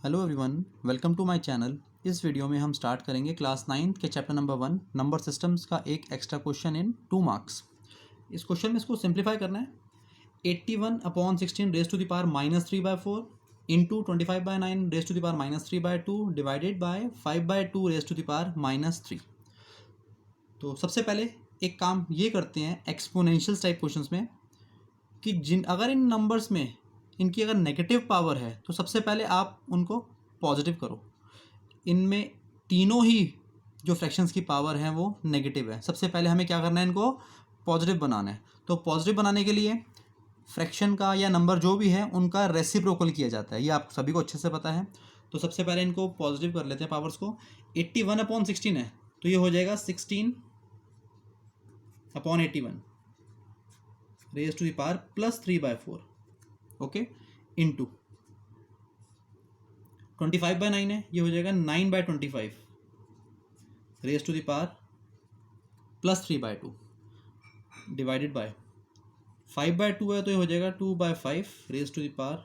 Hello everyone, welcome to my channel. इस video में हम स्टार्ट करेंगे क्लास 9 के चैप्टर नंबर 1 नंबर सिस्टम्स का एक एक्स्ट्रा क्वेश्चन इन 2 मार्क्स। इस क्वेश्चन में इसको सिंप्लीफाई करना है। 81/16 raise to the power -3/4 into 25/9 raise to the power -3/2 divided by 5/2 raise to the power -3। तो सबसे पहले एक काम ये करते हैं एक्सपोनेंशियल टाइप क्वेश्चंस में कि अगर इन नंबर्स में इनकी अगर नेगेटिव पावर है तो सबसे पहले आप उनको पॉजिटिव करो। इनमें तीनों ही जो फ्रैक्शंस की पावर है वो नेगेटिव है। सबसे पहले हमें क्या करना है, इनको पॉजिटिव बनाना है। तो पॉजिटिव बनाने के लिए फ्रैक्शन का या नंबर जो भी है उनका रेसिप्रोकल किया जाता है, ये आप सभी को अच्छे से पता है। तो सबसे पहले इनको पॉजिटिव कर लेते हैं पावर्स को। 81/16 है तो ये हो जाएगा 16/81 raise to the power +3/4 okay into 25/9 है, ये हो जाएगा 9/25 raise to the power +3/2 divided by 5/2 है तो ये हो जाएगा 2/5 raise to the power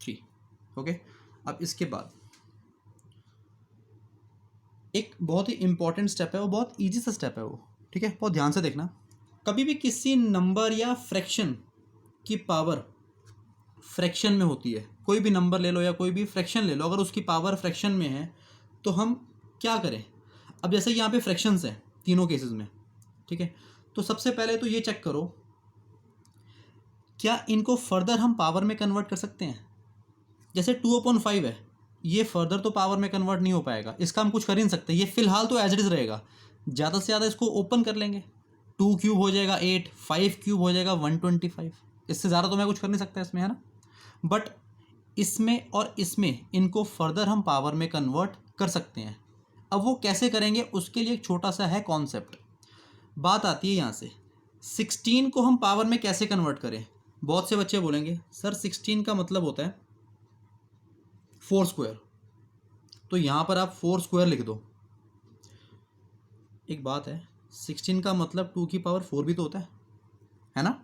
3 okay. अब इसके बाद एक बहुत ही इंपॉर्टेंट स्टेप है, वो बहुत ईजी सा स्टेप है वो, ठीक है, बहुत ध्यान से देखना। कभी भी किसी नंबर या फ्रैक्शन की पावर फ्रैक्शन में होती है, कोई भी नंबर ले लो या कोई भी फ्रैक्शन ले लो, अगर उसकी पावर फ्रैक्शन में है तो हम क्या करें। अब जैसे यहाँ पे फ्रैक्शंस हैं तीनों केसेस में, ठीक है, तो सबसे पहले तो ये चेक करो क्या इनको फर्दर हम पावर में कन्वर्ट कर सकते हैं। जैसे 2/5 है, ये फर्दर तो पावर में कन्वर्ट नहीं हो पाएगा, इसका हम कुछ कर ही नहीं सकते, ये फिलहाल तो एज इट इज़ रहेगा। ज़्यादा से ज़्यादा इसको ओपन कर लेंगे, 2 क्यूब हो जाएगा 8, 5 क्यूब हो जाएगा 125, इससे ज़्यादा तो मैं कुछ कर नहीं सकता इसमें, है ना। बट इसमें और इसमें इनको फर्दर हम पावर में कन्वर्ट कर सकते हैं। अब वो कैसे करेंगे उसके लिए एक छोटा सा है कॉन्सेप्ट। बात आती है यहाँ से 16 को हम पावर में कैसे कन्वर्ट करें। बहुत से बच्चे बोलेंगे सर 16 का मतलब होता है 4 स्क्वायर, तो यहाँ पर आप 4 स्क्वायर लिख दो। एक बात है, 16 का मतलब 2 की पावर 4 भी तो होता है ना।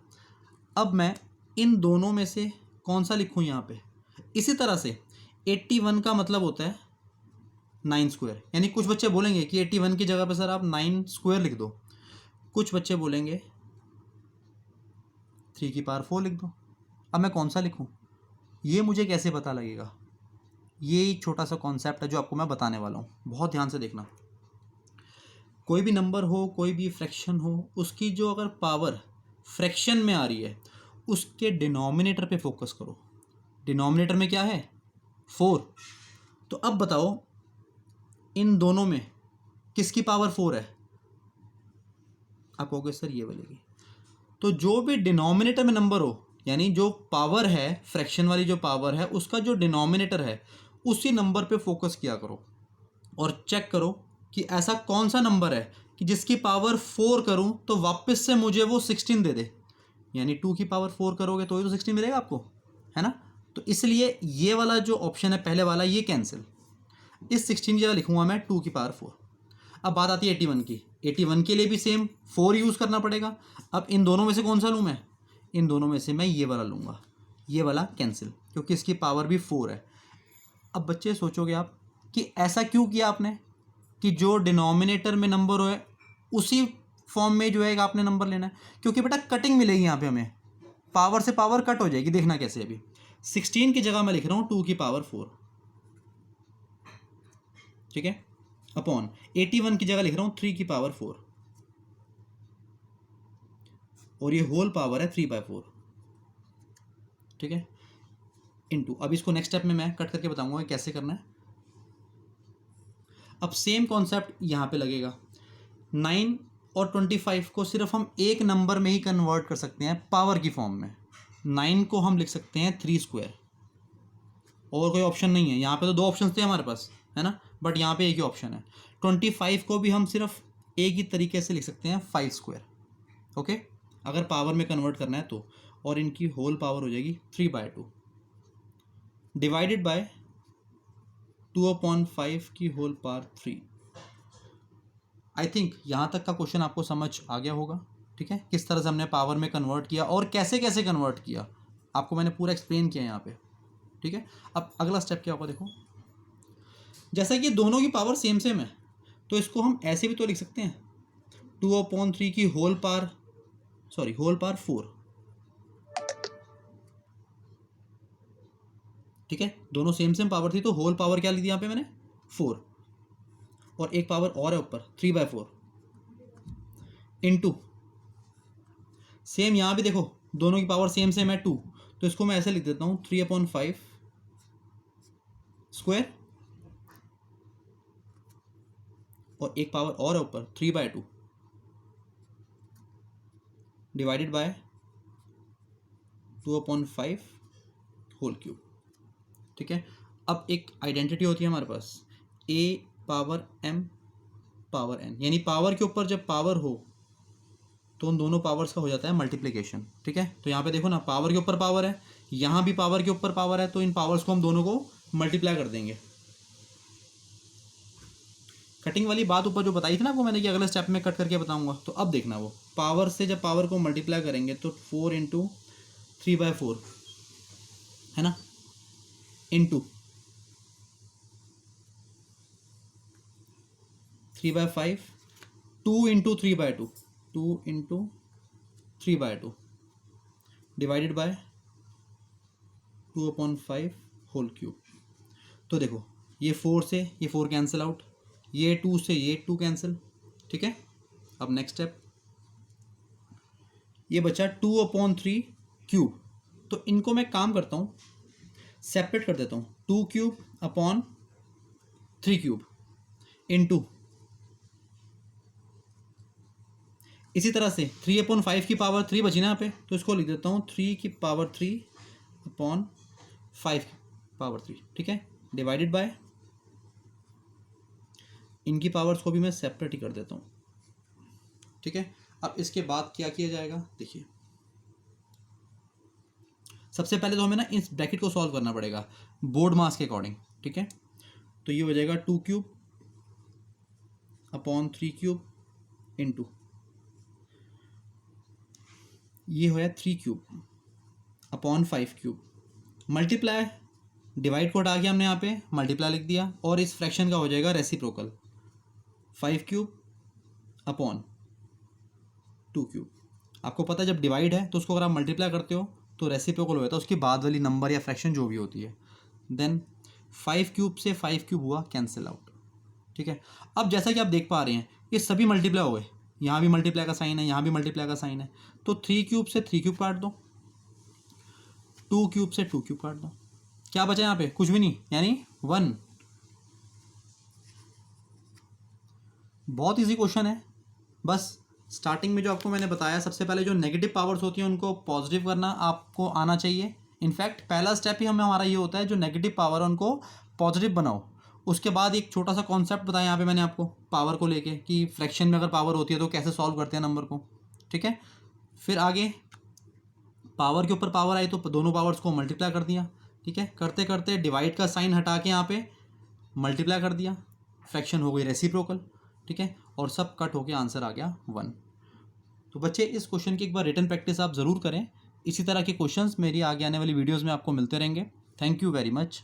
अब मैं इन दोनों में से कौन सा लिखूँ यहाँ पे। इसी तरह से 81 का मतलब होता है 9 स्क्वायर, यानी कुछ बच्चे बोलेंगे कि 81 की जगह पे सर आप 9 स्क्वायर लिख दो, कुछ बच्चे बोलेंगे 3 की पावर 4 लिख दो। अब मैं कौन सा लिखूँ, ये मुझे कैसे पता लगेगा। ये एक छोटा सा कॉन्सेप्ट है जो आपको मैं बताने वाला हूँ, बहुत ध्यान से देखना। कोई भी नंबर हो, कोई भी फ्रैक्शन हो, उसकी जो अगर पावर फ्रैक्शन में आ रही है उसके डिनोमिनेटर पे फोकस करो। डिनोमिनेटर में क्या है 4। तो अब बताओ इन दोनों में किसकी पावर 4 है। आप कहोगे सर ये वाली। तो जो भी डिनोमिनेटर में नंबर हो, यानी जो पावर है फ्रैक्शन वाली जो पावर है उसका जो डिनोमिनेटर है उसी नंबर पे फोकस किया करो और चेक करो कि ऐसा कौन सा नंबर है कि जिसकी पावर 4 करूं तो वापस से मुझे वो 16 दे दे। यानी 2 की पावर 4 करोगे तो ही तो 16 मिलेगा आपको, है ना। तो इसलिए ये वाला जो ऑप्शन है पहले वाला ये कैंसिल, इस 16 की जगह लिखूंगा मैं 2 की पावर 4। अब बात आती है 81 की। 81 के लिए भी सेम 4 यूज़ करना पड़ेगा। अब इन दोनों में से कौन सा लूँ मैं, इन दोनों में से मैं ये वाला लूँगा, ये वाला कैंसिल, क्योंकि इसकी पावर भी 4 है। अब बच्चे सोचोगे आप कि ऐसा क्यों किया आपने कि जो डिनोमिनेटर में नंबर हो उसी फॉर्म में जो है आपने नंबर लेना है, क्योंकि बेटा कटिंग मिलेगी यहाँ पे हमें, पावर से पावर कट हो जाएगी। देखना कैसे, अभी 16 की जगह मैं लिख रहा हूँ 2 की पावर 4, ठीक है, अपॉन 81 की जगह लिख रहा हूँ 3 की पावर 4 और ये होल पावर है 3/4, ठीक है, इनटू। अब इसको नेक्स्ट स्टेप में मैं कट करके बताऊंगा कैसे करना है। अब सेम कॉन्सेप्ट यहाँ पे लगेगा। 9 और 25 को सिर्फ हम एक नंबर में ही कन्वर्ट कर सकते हैं पावर की फॉर्म में। 9 को हम लिख सकते हैं 3 स्क्वायर, और कोई ऑप्शन नहीं है। यहाँ पे तो 2 ऑप्शन थे हमारे पास, है ना, बट यहाँ पे एक ही ऑप्शन है। 25 को भी हम सिर्फ एक ही तरीके से लिख सकते हैं 5 स्क्वायर, ओके, अगर पावर में कन्वर्ट करना है तो। और इनकी होल पावर हो जाएगी 3/2 डिवाइडेड बाय 2/5 की होल पावर 3। आई थिंक यहाँ तक का क्वेश्चन आपको समझ आ गया होगा, ठीक है, किस तरह से हमने पावर में कन्वर्ट किया और कैसे कैसे कन्वर्ट किया, आपको मैंने पूरा एक्सप्लेन किया यहाँ पे। ठीक है। अब अगला स्टेप क्या होगा देखो, जैसा कि दोनों की पावर सेम सेम है तो इसको हम ऐसे भी तो लिख सकते हैं, 2/3 की होल पावर 4। ठीक है, दोनों सेम सेम पावर थी तो होल पावर क्या ली थी यहाँ पे मैंने, 4, और एक पावर और है ऊपर 3/4 इंटू, सेम यहाँ भी देखो दोनों की पावर सेम सेम है 2, तो इसको मैं ऐसे लिख देता हूँ 3/5 स्क्वायर, और एक पावर और है ऊपर 3/2 डिवाइडेड बाय 2/5 होल क्यूब। ठीक है, अब एक आइडेंटिटी होती है हमारे पास, a power m power n, यानी पावर के ऊपर जब पावर हो तो उन दोनों पावर्स का हो जाता है मल्टीप्लिकेशन। ठीक है, तो यहाँ पे देखो ना, पावर के ऊपर पावर है, यहाँ भी पावर के ऊपर पावर है, तो इन पावर्स को हम दोनों को मल्टीप्लाई कर देंगे। कटिंग वाली बात ऊपर जो बताई थी ना आपको मैंने कि अगले स्टेप में कट करके बताऊंगा, तो अब देखना, वो पावर से जब पावर को मल्टीप्लाई करेंगे तो 4 × 3/4 है ना, into 3/5, 2 × 3/2 2 × 3/2 divided by 2/5 whole cube. तो देखो ये 4 से ये 4 कैंसिल आउट, ये 2 से ये 2 कैंसिल। ठीक है, अब नेक्स्ट स्टेप, ये बचा 2/3 क्यूब, तो इनको मैं काम करता हूँ सेपरेट कर देता हूँ, 2 क्यूब अपॉन 3 क्यूब इंटू, इसी तरह से 3/5 की पावर 3 बची ना यहाँ पे, तो इसको लिख देता हूँ 3 की पावर 3 अपॉन 5 की पावर 3। ठीक है, डिवाइडेड बाय, इनकी पावर्स को भी मैं सेपरेट ही कर देता हूँ। ठीक है, अब इसके बाद क्या किया जाएगा देखिए, सबसे पहले तो हमें ना इस ब्रैकेट को सॉल्व करना पड़ेगा बोर्ड मास के अकॉर्डिंग। ठीक है, तो ये हो जाएगा 2 क्यूब अपॉन 3 क्यूब इंटू, ये हो है 3 cube upon 5 cube, multiply, divide को हटा के हमने यहाँ पे मल्टीप्लाई लिख दिया, और इस फ्रैक्शन का हो जाएगा रेसिप्रोकल, 5 क्यूब अपॉन 2 क्यूब। आपको पता है जब डिवाइड है तो उसको अगर आप मल्टीप्लाई करते हो तो रेसिप्रोकल हो जाता है उसकी बाद वाली नंबर या फ्रैक्शन जो भी होती है। देन 5 क्यूब से 5 क्यूब हुआ कैंसिल आउट। ठीक है, अब जैसा कि आप देख पा रहे हैं ये सभी मल्टीप्लाई हो गए, यहाँ भी मल्टीप्लाई का साइन है, यहाँ भी मल्टीप्लाई का साइन है, तो 3 क्यूब से 3 क्यूब काट दो, 2 क्यूब से 2 क्यूब काट दो, क्या बचा यहाँ पे, कुछ भी नहीं, यानी 1। बहुत इजी क्वेश्चन है, बस स्टार्टिंग में जो आपको मैंने बताया, सबसे पहले जो नेगेटिव पावर्स होती हैं उनको पॉजिटिव करना आपको आना चाहिए। इनफैक्ट पहला स्टेप ही हमारा ये होता है, जो नेगेटिव पावर है उनको पॉजिटिव बनाओ। उसके बाद एक छोटा सा कॉन्सेप्ट बताया यहाँ पे मैंने आपको पावर को लेके, कि फ्रैक्शन में अगर पावर होती है तो कैसे सॉल्व करते हैं नंबर को। ठीक है, फिर आगे पावर के ऊपर पावर आई तो दोनों पावर्स को मल्टीप्लाई कर दिया। ठीक है, करते करते डिवाइड का साइन हटा के यहाँ पे मल्टीप्लाई कर दिया, फ्रैक्शन हो गई रेसिप्रोकल। ठीक है, और सब कट होके आंसर आ गया 1। तो बच्चे इस क्वेश्चन की एक बार रिटन प्रैक्टिस आप ज़रूर करें। इसी तरह के क्वेश्चंस मेरी आगे आने वाली वीडियोस में आपको मिलते रहेंगे। Thank you very much.